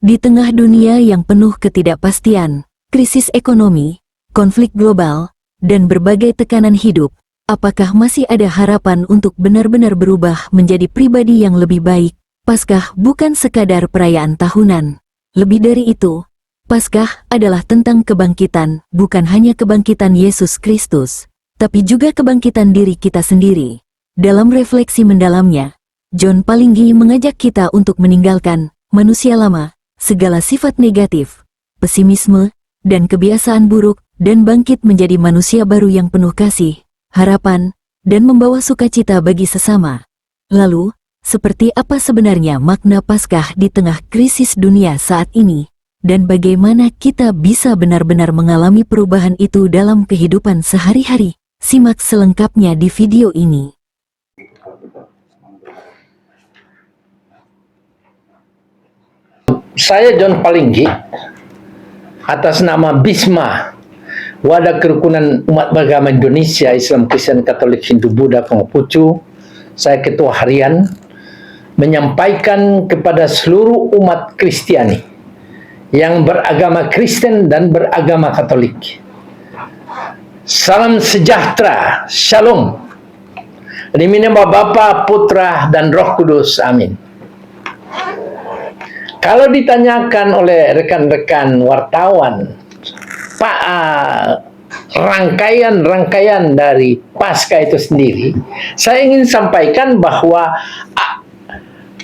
Di tengah dunia yang penuh ketidakpastian, krisis ekonomi, konflik global, dan berbagai tekanan hidup, apakah masih ada harapan untuk benar-benar berubah menjadi pribadi yang lebih baik? Paskah bukan sekadar perayaan tahunan. Lebih dari itu, Paskah adalah tentang kebangkitan, bukan hanya kebangkitan Yesus Kristus, tapi juga kebangkitan diri kita sendiri. Dalam refleksi mendalamnya, John Palinggi mengajak kita untuk meninggalkan manusia lama, segala sifat negatif, pesimisme, dan kebiasaan buruk, dan bangkit menjadi manusia baru yang penuh kasih, harapan, dan membawa sukacita bagi sesama. Lalu, seperti apa sebenarnya makna Paskah di tengah krisis dunia saat ini, dan bagaimana kita bisa benar-benar mengalami perubahan itu dalam kehidupan sehari-hari? Simak selengkapnya di video ini. Saya John Palinggi, atas nama BISMA, Wadah Kerukunan Umat Beragama Indonesia, Islam, Kristen, Katolik, Hindu, Buddha, Konghucu. Saya Ketua Harian, menyampaikan kepada seluruh umat Kristiani yang beragama Kristen dan beragama Katolik. Salam sejahtera, Shalom. Demi nama Bapa, Putra, dan Roh Kudus. Amin. Kalau ditanyakan oleh rekan-rekan wartawan, Pak, rangkaian dari Paskah itu sendiri, saya ingin sampaikan bahwa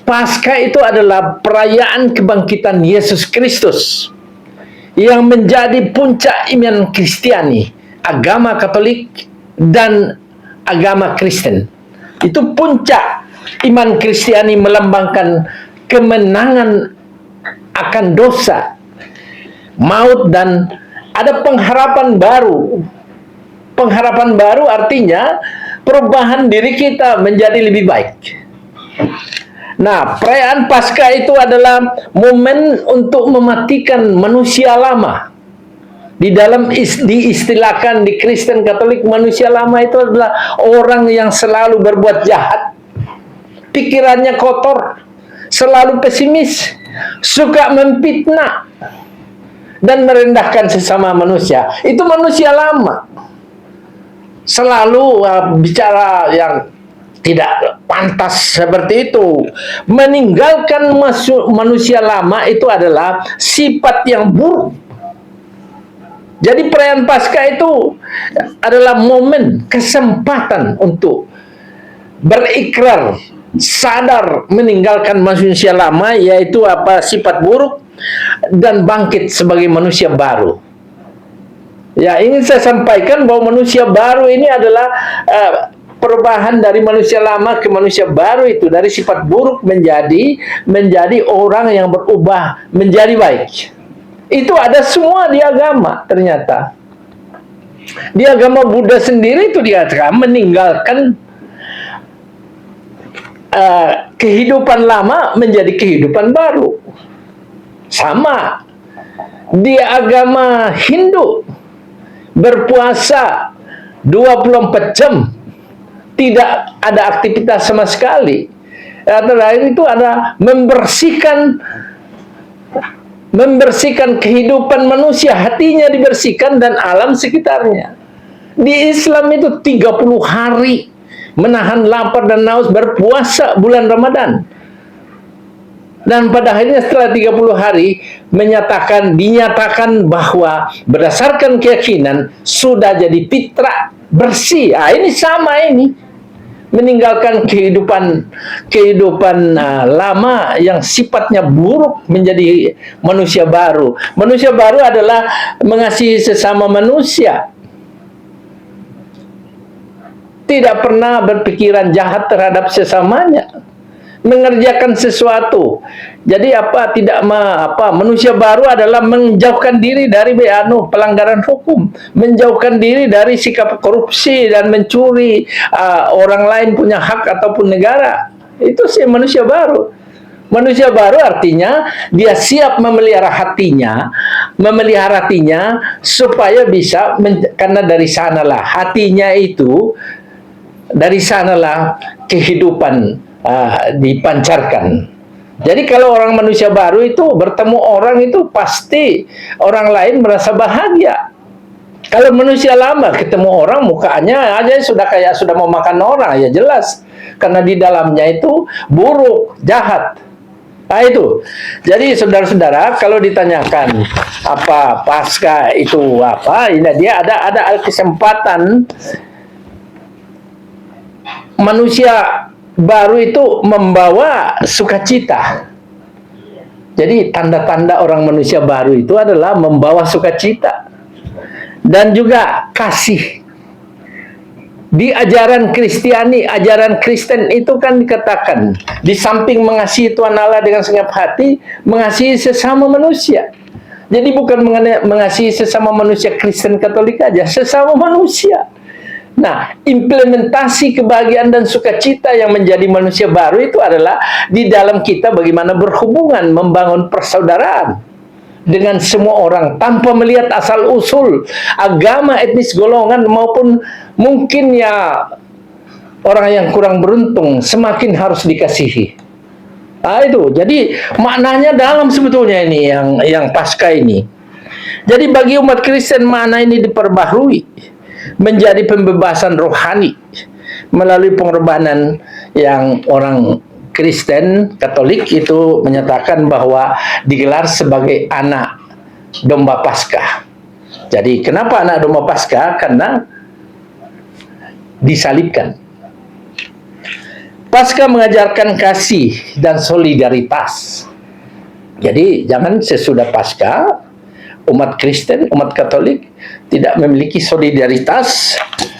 Paskah itu adalah perayaan kebangkitan Yesus Kristus yang menjadi puncak iman Kristiani, agama Katolik dan agama Kristen. Itu puncak iman Kristiani, melambangkan kemenangan akan dosa, maut, dan ada pengharapan baru. Pengharapan baru artinya perubahan diri kita menjadi lebih baik. Nah, perayaan Paskah itu adalah momen untuk mematikan manusia lama. Diistilahkan di Kristen Katolik, manusia lama itu adalah orang yang selalu berbuat jahat, pikirannya kotor, selalu pesimis, suka memfitnah dan merendahkan sesama manusia. Itu manusia lama, selalu bicara yang tidak pantas seperti itu. Meninggalkan manusia lama itu adalah sifat yang buruk. Jadi perayaan Paskah itu adalah momen, kesempatan untuk berikrar, sadar meninggalkan manusia lama, yaitu sifat buruk, dan bangkit sebagai manusia baru. Ya, ingin saya sampaikan bahwa manusia baru ini adalah perubahan dari manusia lama ke manusia baru, itu dari sifat buruk menjadi orang yang berubah menjadi baik. Itu ada semua di agama ternyata. Di agama Buddha sendiri itu dikatakan meninggalkan kehidupan lama menjadi kehidupan baru. Sama di agama Hindu, berpuasa 24 jam, tidak ada aktivitas sama sekali. Antara lain itu ada membersihkan kehidupan manusia, hatinya dibersihkan dan alam sekitarnya. Di Islam itu 30 hari menahan lapar dan haus, berpuasa bulan Ramadan. Dan pada akhirnya setelah 30 hari dinyatakan bahwa berdasarkan keyakinan sudah jadi fitrah bersih. Ini sama ini. Meninggalkan kehidupan lama yang sifatnya buruk menjadi manusia baru. Manusia baru adalah mengasihi sesama manusia. Tidak pernah berpikiran jahat terhadap sesamanya, mengerjakan sesuatu. Jadi manusia baru adalah menjauhkan diri dari pelanggaran hukum, menjauhkan diri dari sikap korupsi dan mencuri orang lain punya hak ataupun negara. Itu sih manusia baru. Manusia baru artinya dia siap memelihara hatinya supaya bisa, karena dari sanalah hatinya itu, dari sanalah kehidupan dipancarkan. Jadi kalau orang manusia baru itu bertemu orang itu pasti orang lain merasa bahagia. Kalau manusia lama ketemu orang mukanya aja sudah mau makan orang, ya jelas. Karena di dalamnya itu buruk, jahat. Nah itu. Jadi saudara-saudara, kalau ditanyakan apa pasca itu apa, ini dia ada kesempatan manusia baru itu membawa sukacita. Jadi tanda-tanda orang manusia baru itu adalah membawa sukacita dan juga kasih. Di ajaran Kristiani, ajaran Kristen itu kan dikatakan, di samping mengasihi Tuhan Allah dengan segenap hati, mengasihi sesama manusia. Jadi bukan mengasihi sesama manusia Kristen Katolik aja, sesama manusia. Nah, implementasi kebahagiaan dan sukacita yang menjadi manusia baru itu adalah di dalam kita bagaimana berhubungan, membangun persaudaraan dengan semua orang tanpa melihat asal-usul agama, etnis, golongan maupun mungkin ya orang yang kurang beruntung semakin harus dikasihi. Nah, itu. Jadi maknanya dalam sebetulnya ini yang pasca ini. Jadi bagi umat Kristen makna ini diperbaharui menjadi pembebasan rohani melalui pengorbanan yang orang Kristen Katolik itu menyatakan bahwa digelar sebagai anak domba Paskah. Jadi kenapa anak domba Paskah? Karena disalibkan. Paskah mengajarkan kasih dan solidaritas. Jadi jangan sesudah Paskah umat Kristen, umat Katolik tidak memiliki solidaritas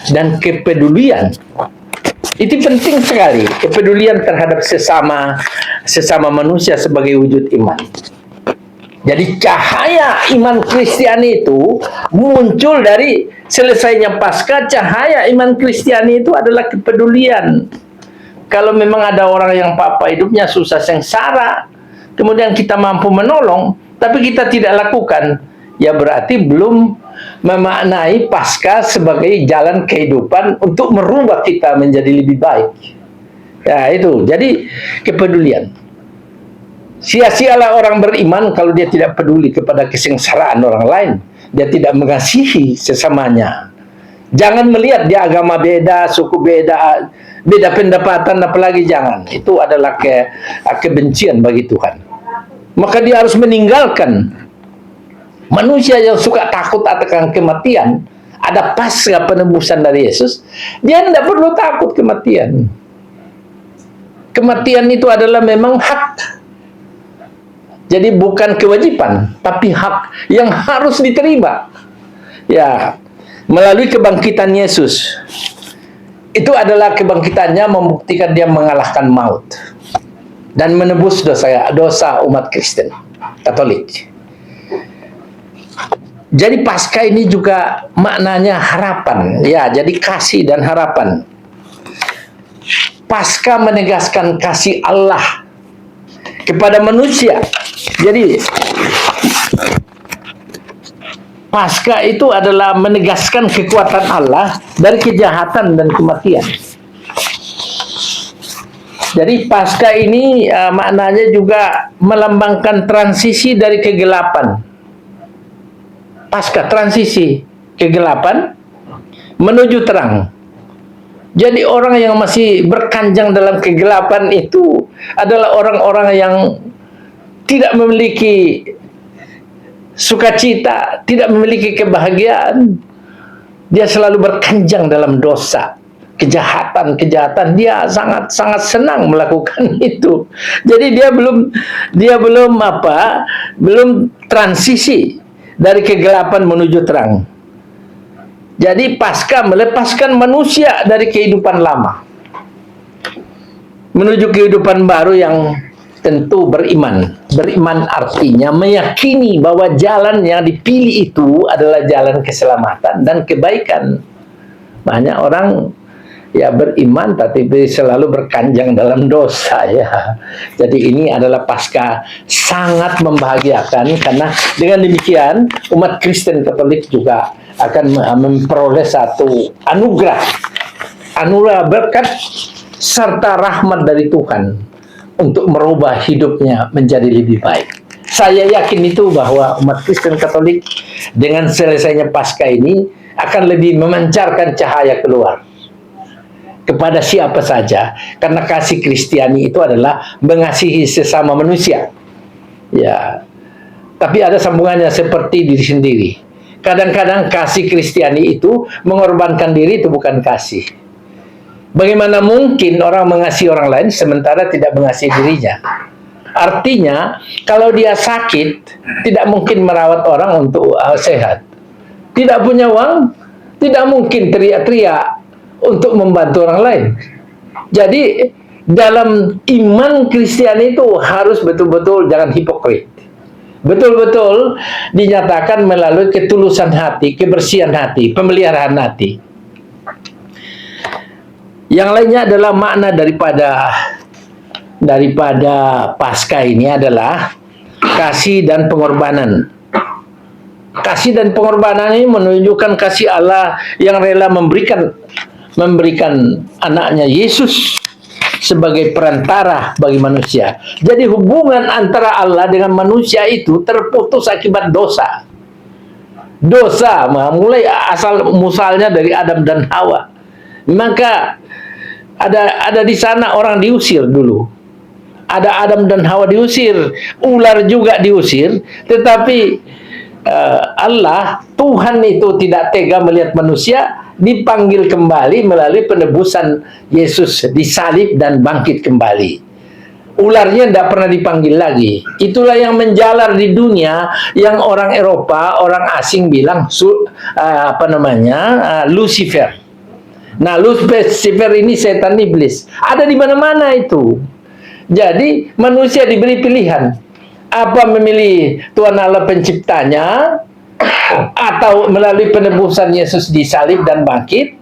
dan kepedulian. Itu penting sekali, kepedulian terhadap sesama manusia sebagai wujud iman. Jadi cahaya iman Kristiani itu muncul dari selesainya Paskah. Cahaya iman Kristiani itu adalah kepedulian. Kalau memang ada orang yang hidupnya susah sengsara, kemudian kita mampu menolong, tapi kita tidak lakukan, ya berarti belum memaknai Paskah sebagai jalan kehidupan untuk merubah kita menjadi lebih baik. Ya itu, jadi kepedulian. Sia-sialah orang beriman kalau dia tidak peduli kepada kesengsaraan orang lain. Dia tidak mengasihi sesamanya. Jangan melihat dia agama beda, suku beda, beda pendapatan, apalagi jangan. Itu adalah kebencian bagi Tuhan. Maka dia harus meninggalkan. Manusia yang suka takut akan kematian, ada pasca penebusan dari Yesus, dia tidak perlu takut kematian. Kematian itu adalah memang hak. Jadi bukan kewajiban, tapi hak yang harus diterima. Ya, melalui kebangkitan Yesus. Itu adalah kebangkitannya membuktikan dia mengalahkan maut dan menebus dosa umat Kristen Katolik. Jadi Paskah ini juga maknanya harapan, ya, jadi kasih dan harapan. Paskah menegaskan kasih Allah kepada manusia. Jadi Paskah itu adalah menegaskan kekuatan Allah dari kejahatan dan kematian. Jadi Paskah ini maknanya juga melambangkan transisi dari kegelapan. Paskah transisi kegelapan menuju terang. Jadi orang yang masih berkanjang dalam kegelapan itu adalah orang-orang yang tidak memiliki sukacita, tidak memiliki kebahagiaan. Dia selalu berkanjang dalam dosa, kejahatan. Dia sangat senang melakukan itu. Jadi dia belum transisi dari kegelapan menuju terang. Jadi Paskah melepaskan manusia dari kehidupan lama menuju kehidupan baru yang tentu beriman. Beriman artinya meyakini bahwa jalan yang dipilih itu adalah jalan keselamatan dan kebaikan. Banyak orang ya beriman tapi selalu berkanjang dalam dosa, ya. Jadi ini adalah Paskah sangat membahagiakan, karena dengan demikian umat Kristen Katolik juga akan memperoleh satu anugerah berkat serta rahmat dari Tuhan untuk merubah hidupnya menjadi lebih baik. Saya yakin itu bahwa umat Kristen Katolik dengan selesainya Paskah ini akan lebih memancarkan cahaya keluar kepada siapa saja, karena kasih Kristiani itu adalah mengasihi sesama manusia. Ya, tapi ada sambungannya seperti diri sendiri. Kadang-kadang kasih Kristiani itu mengorbankan diri, itu bukan kasih. Bagaimana mungkin orang mengasihi orang lain sementara tidak mengasihi dirinya? Artinya, kalau dia sakit, tidak mungkin merawat orang untuk sehat. Tidak punya uang, tidak mungkin teriak-teriak untuk membantu orang lain. Jadi dalam iman Kristiani itu harus betul-betul jangan hipokrit. Betul-betul dinyatakan melalui ketulusan hati, kebersihan hati, pemeliharaan hati. Yang lainnya adalah makna daripada Paskah ini adalah kasih dan pengorbanan. Kasih dan pengorbanan ini menunjukkan kasih Allah yang rela memberikan anaknya Yesus sebagai perantara bagi manusia. Jadi hubungan antara Allah dengan manusia itu terputus akibat dosa. Dosa mulai asal muasalnya dari Adam dan Hawa. Maka ada di sana orang diusir dulu. Ada Adam dan Hawa diusir, ular juga diusir, tetapi Allah, Tuhan itu tidak tega melihat manusia dipanggil kembali melalui penebusan Yesus disalib dan bangkit kembali. Ularnya tidak pernah dipanggil lagi. Itulah yang menjalar di dunia, yang orang Eropa, orang asing bilang Lucifer. Nah, Lucifer ini setan iblis. Ada di mana-mana itu. Jadi manusia diberi pilihan. Apa memilih Tuhan Allah penciptanya, atau melalui penebusan Yesus disalib dan bangkit,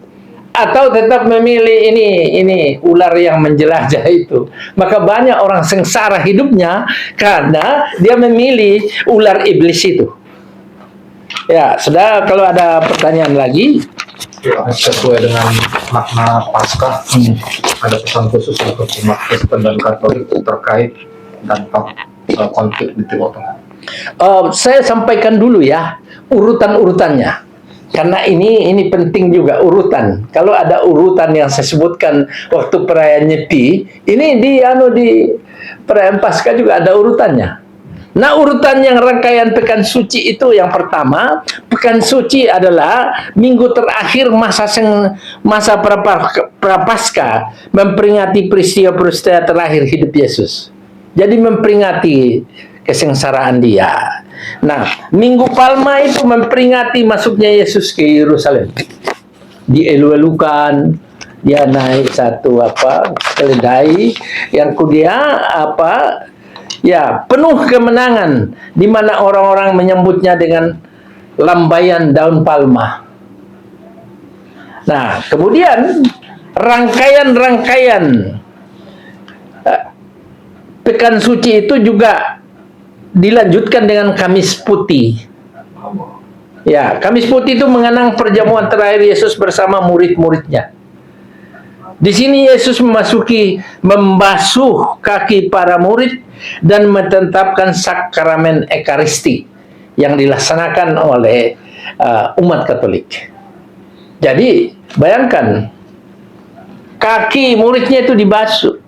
atau tetap memilih ini ular yang menjelajah itu. Maka banyak orang sengsara hidupnya karena dia memilih ular iblis itu. Ya, saudara, kalau ada pertanyaan lagi, ya, sesuai dengan makna Paskah, ada pesan khusus untuk umat Kristen dan Katolik terkait dampak konflik di Timur Tengah. Saya sampaikan dulu ya urutan-urutannya, karena ini penting juga urutan. Kalau ada urutan yang saya sebutkan waktu perayaan Nyepi, ini di perayaan Paskah juga ada urutannya. Nah, urutan yang rangkaian Pekan Suci itu yang pertama, Pekan Suci adalah minggu terakhir masa Prapaskah, memperingati peristiwa-peristiwa terakhir hidup Yesus. Jadi memperingati kesengsaraan dia. Nah, Minggu Palma itu memperingati masuknya Yesus ke Yerusalem. Dielu-elukan, dia naik satu keledai yang penuh kemenangan, di mana orang-orang menyambutnya dengan lambaian daun palma. Nah, kemudian rangkaian Pekan Suci itu juga dilanjutkan dengan Kamis Putih. Ya, Kamis Putih itu mengenang perjamuan terakhir Yesus bersama murid-muridnya. Di sini Yesus membasuh kaki para murid dan menetapkan sakramen Ekaristi yang dilaksanakan oleh umat Katolik. Jadi, bayangkan, kaki muridnya itu dibasuh.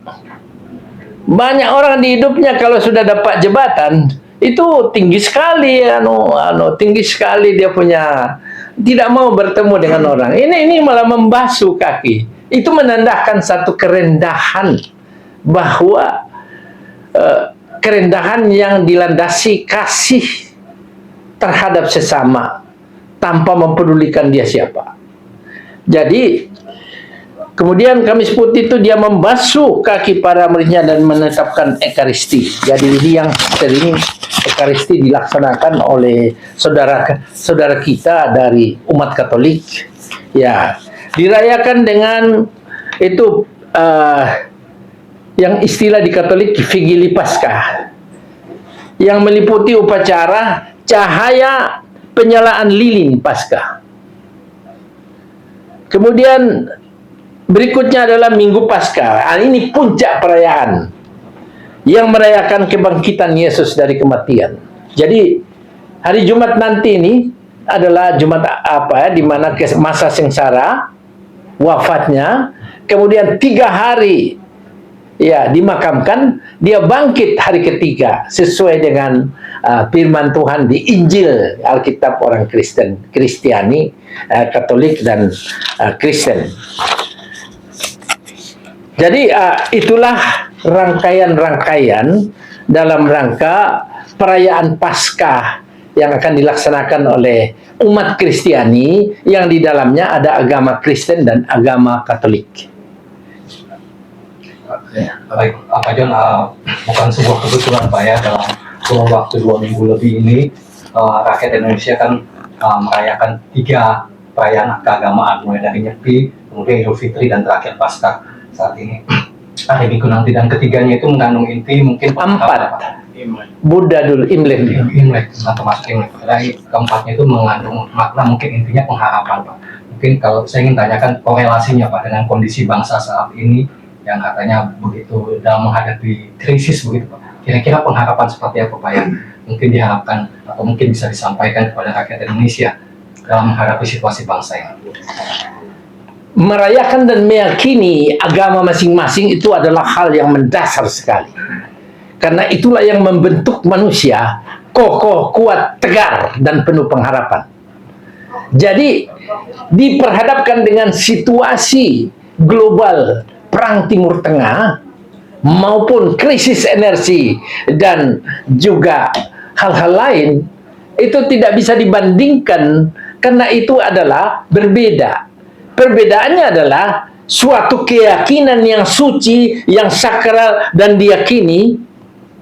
Banyak orang di hidupnya kalau sudah dapat jabatan itu tinggi sekali, tinggi sekali dia punya, tidak mau bertemu dengan orang. Ini malah membasuh kaki. Itu menandakan satu kerendahan, bahwa kerendahan yang dilandasi kasih terhadap sesama tanpa mempedulikan dia siapa. Jadi kemudian Kamis Putih itu dia membasuh kaki para muridnya dan menetapkan Ekaristi. Jadi ini yang sering Ekaristi dilaksanakan oleh saudara kita dari umat Katolik. Ya, dirayakan dengan itu yang istilah di Katolik Vigili Paskah, yang meliputi upacara cahaya penyalaan lilin Paskah. Kemudian berikutnya adalah Minggu Paskah. Ini puncak perayaan. yang merayakan kebangkitan Yesus dari kematian. Jadi hari Jumat nanti ini adalah Jumat di mana masa sengsara, wafatnya, kemudian 3 hari dimakamkan, dia bangkit hari ketiga sesuai dengan firman Tuhan di Injil Alkitab orang Kristiani, Katolik dan Kristen. Jadi itulah rangkaian-rangkaian dalam rangka perayaan Paskah yang akan dilaksanakan oleh umat Kristiani yang di dalamnya ada agama Kristen dan agama Katolik. Baik, Pak John, bukan sebuah kebetulan Pak ya, dalam kurun waktu 2 minggu lebih ini rakyat Indonesia kan merayakan 3 perayaan keagamaan, mulai dari Nyepi, kemudian Idul Fitri, dan terakhir Paskah saat ini. Hari Minggu nanti, dan ketiganya itu mengandung inti mungkin 4. Buddha dulu, Imlek. Termasuk Imlek. Dari keempatnya itu mengandung makna, mungkin intinya pengharapan Pak. Mungkin kalau saya ingin tanyakan korelasinya Pak dengan kondisi bangsa saat ini yang katanya begitu dalam menghadapi krisis begitu Pak. Kira-kira pengharapan seperti apa Pak yang mungkin diharapkan atau mungkin bisa disampaikan kepada rakyat Indonesia dalam menghadapi situasi bangsa ini? Merayakan dan meyakini agama masing-masing itu adalah hal yang mendasar sekali. Karena itulah yang membentuk manusia kokoh, kuat, tegar, dan penuh pengharapan. Jadi, diperhadapkan dengan situasi global perang Timur Tengah maupun krisis energi dan juga hal-hal lain, itu tidak bisa dibandingkan karena itu adalah berbeda. Perbedaannya adalah suatu keyakinan yang suci, yang sakral dan diyakini,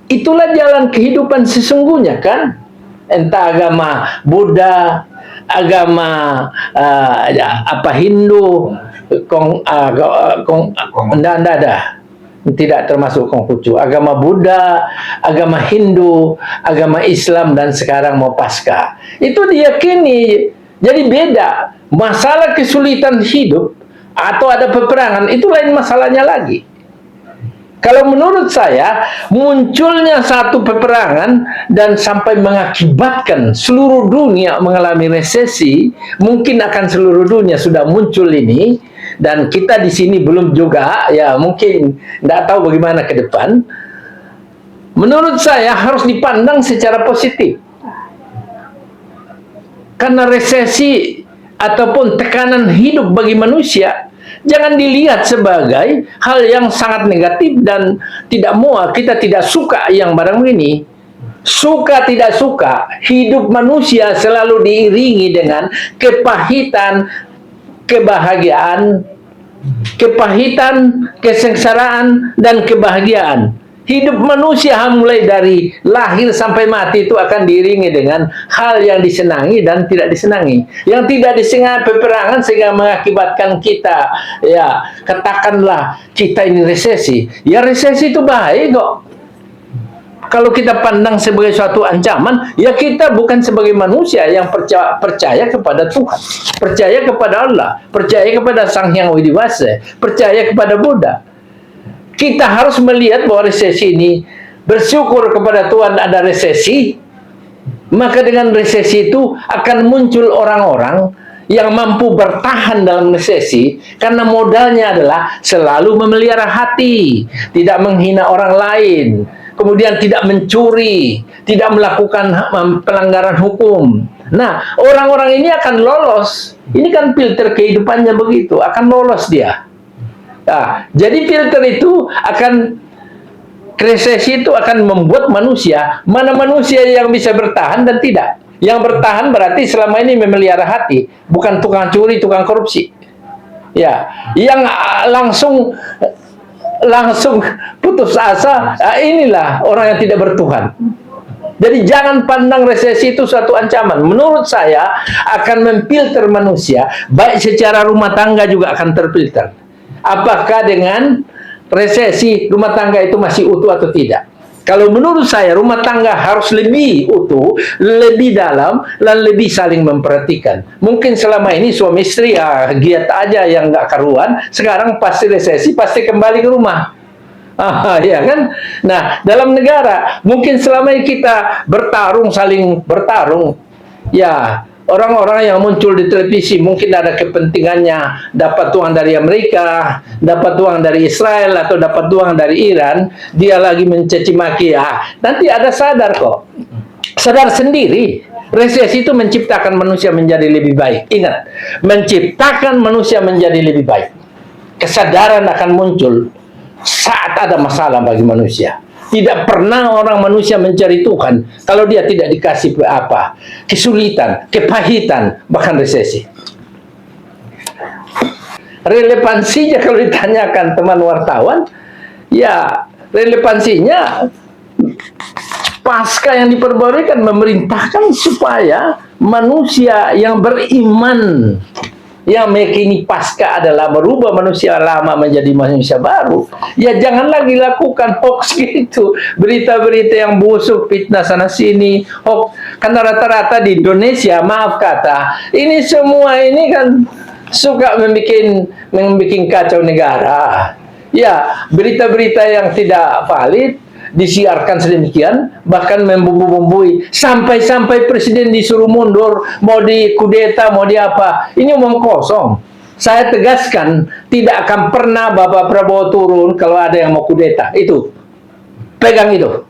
itulah jalan kehidupan sesungguhnya kan. Entah agama Buddha, agama Hindu, tidak termasuk Konghucu, agama Buddha, agama Hindu, agama Islam, dan sekarang mau Paskah. Itu diyakini. Jadi beda. Masalah kesulitan hidup atau ada peperangan itu lain masalahnya lagi. Kalau menurut saya, munculnya satu peperangan dan sampai mengakibatkan seluruh dunia mengalami resesi, mungkin akan seluruh dunia sudah muncul ini, dan kita di sini belum juga, ya mungkin tidak tahu bagaimana ke depan. Menurut saya harus dipandang secara positif. Karena resesi ataupun tekanan hidup bagi manusia jangan dilihat sebagai hal yang sangat negatif dan kita tidak suka yang barang ini. Suka tidak suka, hidup manusia selalu diiringi dengan kepahitan, kebahagiaan, kesengsaraan, dan kebahagiaan. Hidup manusia mulai dari lahir sampai mati itu akan diiringi dengan hal yang disenangi dan tidak disenangi. Yang tidak disenangi peperangan sehingga mengakibatkan kita, ya katakanlah kita ini resesi. Ya resesi itu baik kok. Kalau kita pandang sebagai suatu ancaman, ya kita bukan sebagai manusia yang percaya kepada Tuhan, percaya kepada Allah, percaya kepada Sang Hyang Widi Wasa, percaya kepada Buddha. Kita harus melihat bahwa resesi ini, bersyukur kepada Tuhan ada resesi, maka dengan resesi itu akan muncul orang-orang yang mampu bertahan dalam resesi, karena modalnya adalah selalu memelihara hati, tidak menghina orang lain, kemudian tidak mencuri, tidak melakukan pelanggaran hukum. Nah, orang-orang ini akan lolos. Ini kan filter kehidupannya begitu, akan lolos dia. Nah, jadi filter itu resesi itu akan membuat manusia, mana manusia yang bisa bertahan dan tidak. Yang bertahan berarti selama ini memelihara hati, bukan tukang curi, tukang korupsi. Ya, yang langsung putus asa, inilah orang yang tidak bertuhan. Jadi jangan pandang resesi itu suatu ancaman. Menurut saya akan memfilter manusia, baik secara rumah tangga juga akan terfilter. Apakah dengan resesi rumah tangga itu masih utuh atau tidak? Kalau menurut saya rumah tangga harus lebih utuh, lebih dalam, dan lebih saling memperhatikan. Mungkin selama ini suami istri giat aja yang nggak karuan, sekarang pasti resesi, pasti kembali ke rumah. Ya kan? Nah, dalam negara mungkin selama ini kita bertarung, saling bertarung. Ya, orang-orang yang muncul di televisi mungkin ada kepentingannya dapat uang dari Amerika, dapat uang dari Israel atau dapat uang dari Iran, dia lagi mencaci maki. Nanti ada sadar kok. Sadar sendiri. Resesi itu menciptakan manusia menjadi lebih baik. Ingat, menciptakan manusia menjadi lebih baik. Kesadaran akan muncul saat ada masalah bagi manusia. Tidak pernah orang manusia mencari Tuhan kalau dia tidak dikasih apa? Kesulitan, kepahitan, bahkan resesi. Relevansinya kalau ditanyakan teman wartawan, ya relevansinya pasca yang diperbarui kan memerintahkan supaya manusia yang beriman, yang meyakini pasca adalah merubah manusia lama menjadi manusia baru, ya jangan lagi lakukan hoax gitu, berita-berita yang busuk, fitnah sana sini, hoax. Karena rata-rata di Indonesia, maaf kata, ini semua ini kan suka membuat kacau negara. Ya, berita-berita yang tidak valid disiarkan sedemikian, bahkan membumbu-bumbui sampai-sampai presiden disuruh mundur, mau dikudeta, mau di apa. Ini omong kosong. Saya tegaskan, tidak akan pernah Bapak Prabowo turun kalau ada yang mau kudeta. Itu, pegang itu.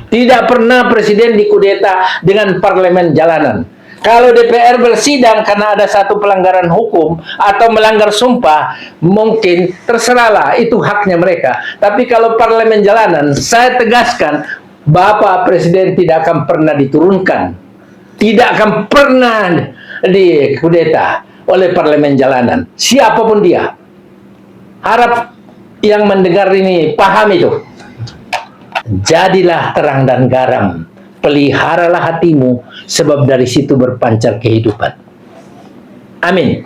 Tidak pernah presiden dikudeta dengan parlemen jalanan. Kalau DPR bersidang karena ada satu pelanggaran hukum atau melanggar sumpah, mungkin terserahlah, itu haknya mereka. Tapi kalau parlemen jalanan, saya tegaskan, Bapak Presiden tidak akan pernah diturunkan. Tidak akan pernah dikudeta oleh parlemen jalanan. Siapapun dia. Harap yang mendengar ini paham itu. Jadilah terang dan garam. Peliharalah hatimu, sebab dari situ berpancar kehidupan. Amin.